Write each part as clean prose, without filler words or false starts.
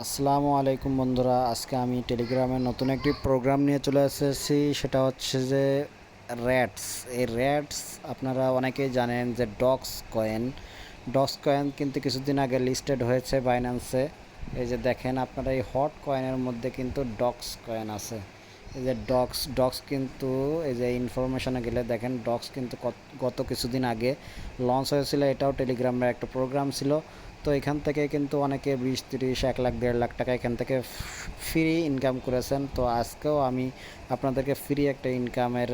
আসসালামু আলাইকুম বন্ধুরা, আজকে আমি টেলিগ্রামের নতুন একটি প্রোগ্রাম নিয়ে চলে এসেছি। সেটা হচ্ছে যে র্যাটস। এই র্যাটস আপনারা অনেকেই জানেন যে ডক্স কয়েন কিন্তু কিছুদিন আগে লিস্টেড হয়েছে বাইন্যান্সে। এই যে দেখেন আপনারা, এই হট কয়েনের মধ্যে কিন্তু ডক্স কয়েন আছে। এই যে ডক্স কিন্তু এই যে ইনফরমেশনে গেলে দেখেন ডক্স কিন্তু গত কিছুদিন আগে লঞ্চ হয়েছিল। এটাও টেলিগ্রামের একটা প্রোগ্রাম ছিল। তো এখান থেকে কিন্তু অনেকে 20, 30, 1 লাখ 1.5 লাখ টাকা এখান থেকে ফ্রি ইনকাম করেছেন। তো আজকেও আমি আপনাদেরকে ফ্রি একটা ইনকামের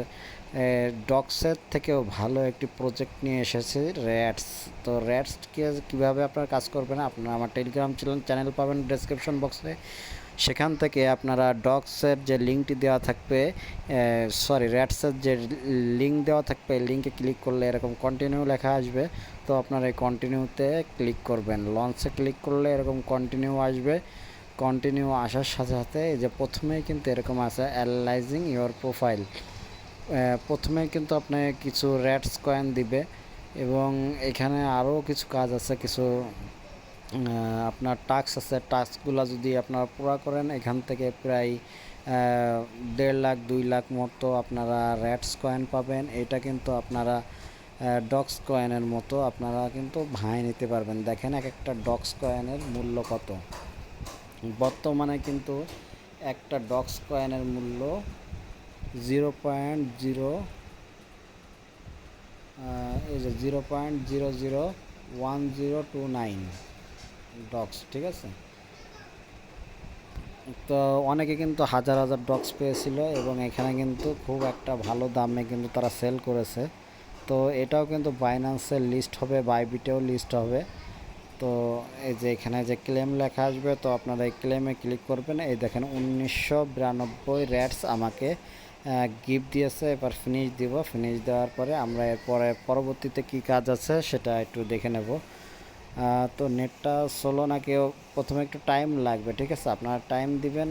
ডক্সের থেকেও ভালো একটি প্রজেক্ট নিয়ে এসেছি, র্যাটস। তো র্যাটস কীভাবে আপনারা কাজ করবেন, আপনারা আমার টেলিগ্রাম চ্যানেল পাবেন ডেসক্রিপশন বক্সে। সেখান থেকে আপনারা ডক্সের যে লিঙ্কটি দেওয়া থাকবে, র্যাটসের যে লিঙ্ক দেওয়া থাকবে, লিঙ্কে ক্লিক করলে এরকম কন্টিনিউ লেখা আসবে। তো আপনারা এই কন্টিনিউতে ক্লিক করবেন। লঞ্চে ক্লিক করলে এরকম কন্টিনিউ আসবে। কন্টিনিউ আসার সাথে সাথে এই যে প্রথমেই কিন্তু এরকম আছে অ্যানালাইজিং ইওর প্রোফাইল। প্রথমেই কিন্তু আপনাকে কিছু র্যাটস কয়েন দিবে, এবং এখানে আরও কিছু কাজ আছে, কিছু আপনার টাস্ক আছে। টাস্কগুলো যদি আপনারা পুরো করেন, এখান থেকে প্রায় 1.5 লাখ 2 লাখ মতো আপনারা র্যাটস কয়েন পাবেন। এটা কিন্তু আপনারা ডক্স কয়েনের মতো আপনারা কিন্তু ভাঙে নিতে পারবেন। দেখেন এক একটা ডক্স কয়েনের মূল্য কত। বর্তমানে কিন্তু একটা ডক্স কয়েনের মূল্য 0.0 এই যে 0.001029 ডক্স, ঠিক আছে। তো অনেকে কিন্তু হাজার হাজার ডক্স পেয়েছিল, এবং এখানে কিন্তু খুব একটা ভালো দামে কিন্তু তারা সেল করেছে। তো এটাও কিন্তু বাইন্যান্সের লিস্ট হবে, বাইবিটেও লিস্ট হবে। তো এই যে এখানে যে ক্লেম লেখা আসবে, তো আপনারা এই ক্লেমে ক্লিক করবেন। এই দেখেন 1992 র্যাটস আমাকে গিফট দিয়েছে। এবার ফিনিশ দিব। ফিনিশ দেওয়ার পরে আমরা এরপরে পরবর্তীতে কি কাজ আছে সেটা একটু দেখে নেব। তো নেটটা স্লো না, কেউ প্রথমে একটু টাইম লাগবে, ঠিক আছে, আপনারা টাইম দিবেন।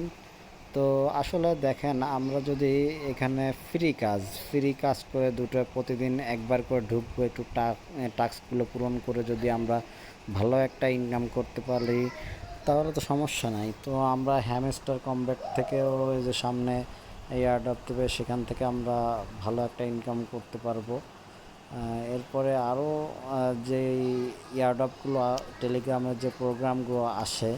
তো আসলে দেখেন, আমরা যদি এখানে ফ্রি কাজ করে দুটো প্রতিদিন একবার করে ঢুকবো, একটু টাস্কগুলো পূরণ করে যদি আমরা ভালো একটা ইনকাম করতে পারি, তাহলে তো সমস্যা নাই। তো আমরা হ্যামস্টার কমব্যাট থেকেও এই যে সামনে এয়ারড্রপ দেবে, সেখান থেকে আমরা ভালো একটা ইনকাম করতে পারবো। এরপরে আরও যেই এয়ারড্রপগুলো টেলিগ্রামের যে প্রোগ্রামগুলো আসে,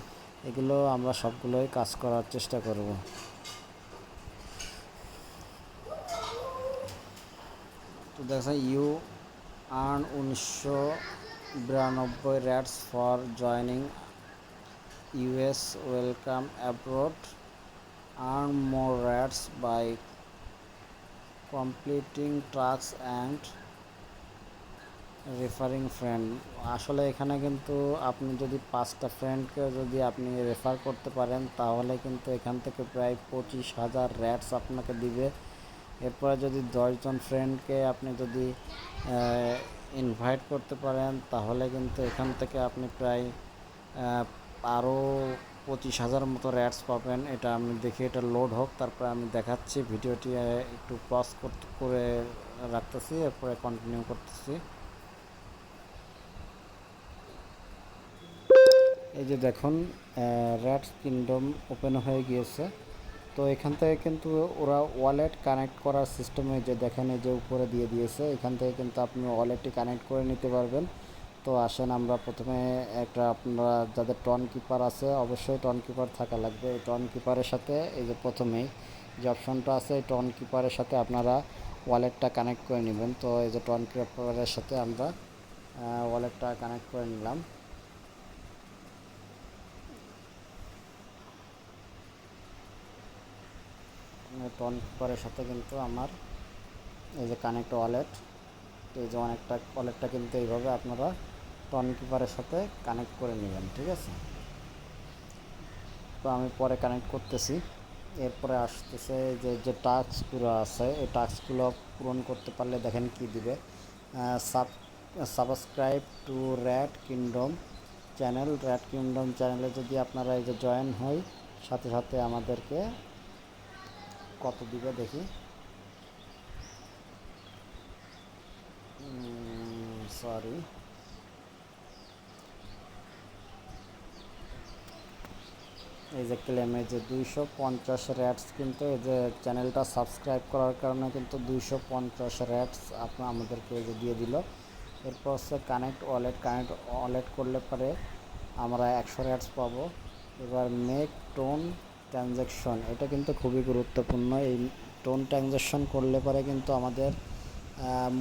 এগুলো আমরা সবগুলোই কাজ করার চেষ্টা করব। তো দেখেন, you earn 1992 rats for joining us welcome abroad, earn more rats by completing task and referring friend. আসলে এখানে কিন্তু আপনি যদি 5টা ফ্রেন্ডকে যদি আপনি রেফার করতে পারেন, তাহলে কিন্তু এখান থেকে প্রায় 25,000 র্যাটস আপনাকে দিবে। এরপরে যদি 10জন ফ্রেন্ডকে আপনি যদি ইনভাইট করতে পারেন, তাহলে কিন্তু এখান থেকে আপনি প্রায় আরও 25,000 মতো র্যাটস পাবেন। এটা আমি দেখি, এটা লোড হোক, তারপরে আমি দেখাচ্ছি। ভিডিওটি একটু পজ করে রাখতেছি, এরপরে কন্টিনিউ করতেছি। এই যে দেখুন, র্যাটস কিংডম ওপেন হয়ে গিয়েছে। তো এখান থেকে কিন্তু ওরা ওয়ালেট কানেক্ট করার সিস্টেমে যে দেখেন, এই যে উপরে দিয়ে দিয়েছে, এখান থেকে কিন্তু আপনি ওয়ালেটটি কানেক্ট করে নিতে পারবেন। তো আসেন আমরা প্রথমে একটা, আপনারা যাদের টন কিপার আছে, অবশ্যই টন কিপার থাকা লাগবে। এই টন কিপারের সাথে এই যে প্রথমেই যে অপশনটা আছে, এই টন কিপারের সাথে আপনারা ওয়ালেটটা কানেক্ট করে নেবেন। তো এই যে টন কিপারের সাথে আমরা ওয়ালেটটা কানেক্ট করে নিলাম। টন কিপারের সাথে কিন্তু আমার এই যে কানেক্ট ওয়ালেট, তো এই যে ওয়ালেটটা কিন্তু এইভাবে আপনারা টন কিপারের সাথে কানেক্ট করে নেবেন, ঠিক আছে। তো আমি পরে কানেক্ট করতেছি। এরপরে আসতেছে যে যে টাস্কগুলো আছে, এই টাস্কগুলো পূরণ করতে পারলে দেখেন কি দিবে, সাবস্ক্রাইব টু র্যাট কিংডম চ্যানেলে যদি আপনারা এই যে জয়েন হই, সাথে সাথে আমাদেরকে কত দিবে দেখি। সরি, এই যে ক্লেমে যে 250 র্যাটস, কিন্তু এই যে চ্যানেলটা সাবস্ক্রাইব করার কারণে কিন্তু 250 র্যাটস আপনার আমাদেরকে এই যে দিয়ে দিল। এরপর হচ্ছে কানেক্ট ওয়ালেট করলে পরে আমরা 100 র্যাটস পাবো। এবার মেক টোন ট্রানজ্যাকশন, এটা কিন্তু খুবই গুরুত্বপূর্ণ। এই টোন ট্রানজ্যাকশন করলে পরে কিন্তু আমাদের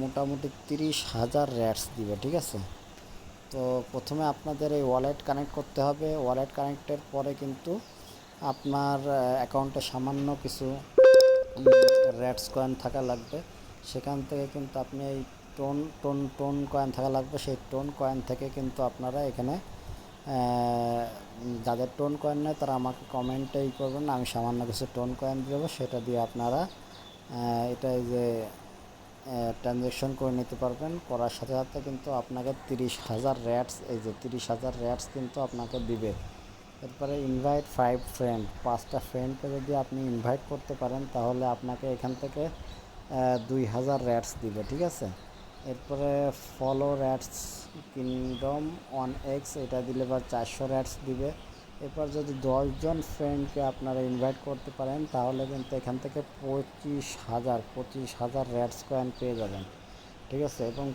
মোটামুটি 30,000 র্যাটস দিবে, ঠিক আছে। তো প্রথমে আপনাদের এই ওয়ালেট কানেক্ট করতে হবে। ওয়ালেট কানেক্টের পরে কিন্তু আপনার অ্যাকাউন্টে সামান্য কিছু র্যাটস কয়েন থাকা লাগবে। সেখান থেকে কিন্তু আপনি এই টোন কয়েন থাকা লাগবে। সেই টোন কয়েন থেকে কিন্তু আপনারা এখানে যাদের টোন কয়েন নেয় তারা আমাকে কমেন্টেই করবেন, আমি সামান্য কিছু টোন কয়েন দেবো, সেটা দিয়ে আপনারা এটা এই যে ট্রানজ্যাকশন করে নিতে পারবেন। করার সাথে সাথে কিন্তু আপনাকে 30,000 র্যাটস, এই যে 30,000 র্যাটস কিন্তু আপনাকে দিবে। এরপরে ইনভাইট 5 ফ্রেন্ড, 5টা ফ্রেন্ডকে যদি আপনি ইনভাইট করতে পারেন তাহলে আপনাকে এখান থেকে 2,000 র্যাটস দিবে, ঠিক আছে। এরপরে follow rats kingdom on x, এটা দিলে বা 400 র্যাটস দিবে। এরপর যদি 10জন ফ্রেন্ডকে আপনারা ইনভাইট করতে পারেন তাহলে কিন্তু এখান থেকে 25,000 র্যাটস কয়েন পেয়ে যাবেন, ঠিক আছে। এবং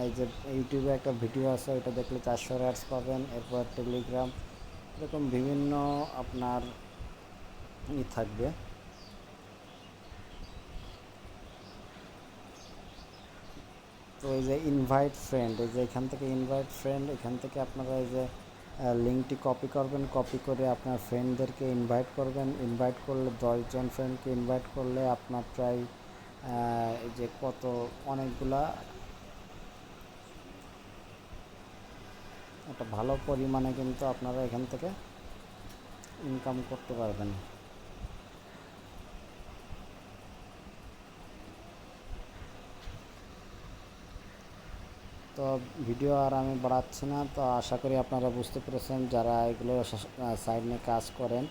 এই যে ইউটিউবে একটা ভিডিও আছে, ওইটা দেখলে 400 র্যাটস পাবেন। এরপর টেলিগ্রাম, এরকম বিভিন্ন আপনার থাকবে। তো এই যে ইনভাইট ফ্রেন্ড, এই যে এখান থেকে ইনভাইট ফ্রেন্ড, এখান থেকে আপনারা এই যে লিঙ্কটি কপি করবেন, কপি করে আপনার ফ্রেন্ডদেরকে ইনভাইট করবেন। ইনভাইট করলে 10জন ফ্রেন্ডকে ইনভাইট করলে আপনার প্রায় এই যে কত অনেকগুলা একটা ভালো পরিমাণে কিন্তু আপনারা এখান থেকে ইনকাম করতে পারবেন। তো ভিডিও আর আমি বাড়াচ্ছি না। তো আশা করি আপনারা বুঝতে পেরেছেন, যারা এগুলো সাইড নিয়ে কাজ করেন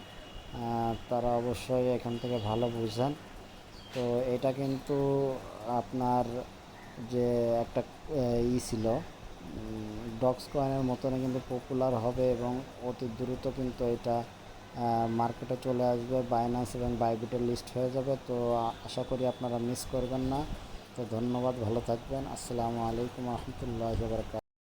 তারা অবশ্যই এখান থেকে ভালো বুঝেন। তো এটা কিন্তু আপনার যে একটা ছিল ডক্স কয়েনের মতনই কিন্তু পপুলার হবে এবং অতি দ্রুত কিন্তু এটা মার্কেটে চলে আসবে, বাইন্যান্স এবং বাইবিটে লিস্ট হয়ে যাবে। তো আশা করি আপনারা মিস করবেন না। তো ধন্যবাদ, ভালো থাকবেন। আসসালামু আলাইকুম রহমতুল্লাহি ওয়া বারাকাতুহু।